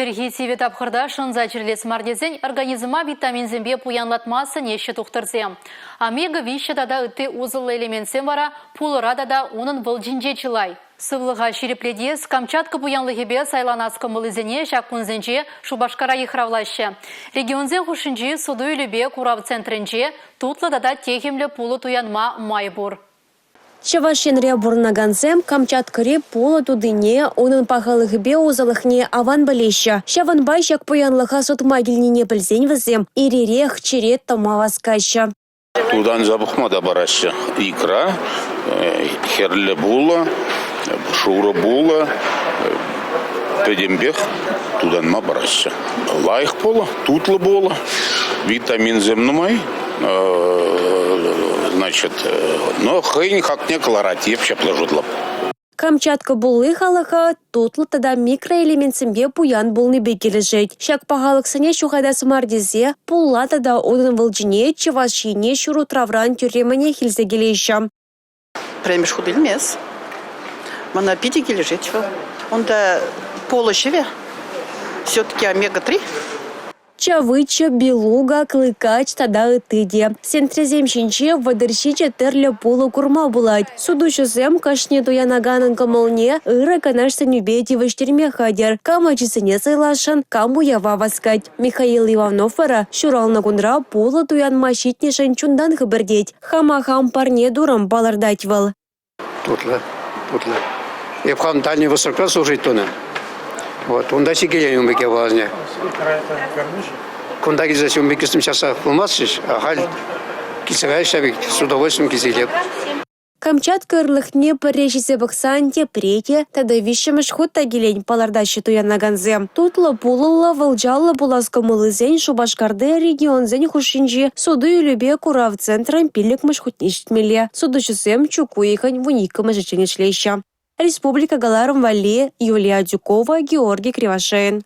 Киргизия тапхырда шынза жерлес мардезен организма витамин зембе пуянлатмасы неше тухтырзе. Омега вишада да ыты узылы элементсен вара пулырада да унын вылжинже чылай. Сывлыға шерепледес Камчатка пуянлыгебе сайланаскы мылызене жакунзенже Шубашкара ехравлаще. Регионзен хушинжи суду үлібе курав центренже тутлы дада техемлі пулы туянма майбур. Чавашенре бурнагансем Камчаткаре пола тудыне, онын пахалыгыбе узалыхне аван балеща. Шаванбай шак пуянлыха сотмагильнине пілзен візем, иререх черет тамаваскаща. Тудан забухмада бараща. Икра, херле була, шура була, педембех, тудан ма бараща. Лайх пола, тутлы бола, витамин земнумай, значит, но хейн как не колоратив, щаплажудлап. Камчатка булы халаха, тутлы тада микроэлементсембе пуян булны бекележет. Шак пахалыксыне шухада смардезе, пулла тада онын вылжине, чевашине шуру травран тюремане хилзегелеща. Премеш худылмес. Мана пиди кележет. Онда полощеве. Все-таки омега-3. Чавыча, белуга, клыкач, тада ытыде. Сентрезем шинче вадырщиче терле пулы курма булать. Судушызем кашне туянаганын кымылне, ыры канашсы нюбети выштерме хадер. Камачысыне сайлашын, каму ява васкать. Михаил Иванов вара, шурална кундра пулы туянма щитнешен чундан хыбырдеть. Хама-хам парне дурам балардать вал. Тутлы. Епхам дальний высокра служить туна. Вот, он дальше гелень умбеке влазня. Кунда гизаси умбеке стым часа фылмасыш, а халь кисагай шабик с удовольствием кизелеп. Камчатка ырлыхне парежизе баксанте прете, тада вишемеш хутта гелень палардащы туянаганзе. Тутлы пулылла вылжалла буласка мылызен Шубашкарды регионзен хушинжи суду үлібе курав центран пилікмыш хутништмеле. Судушысем чукуихань вуникымы жыченешлеща. Республика Галаром Валли, Юлия Дюкова, Георгий Кривошеин.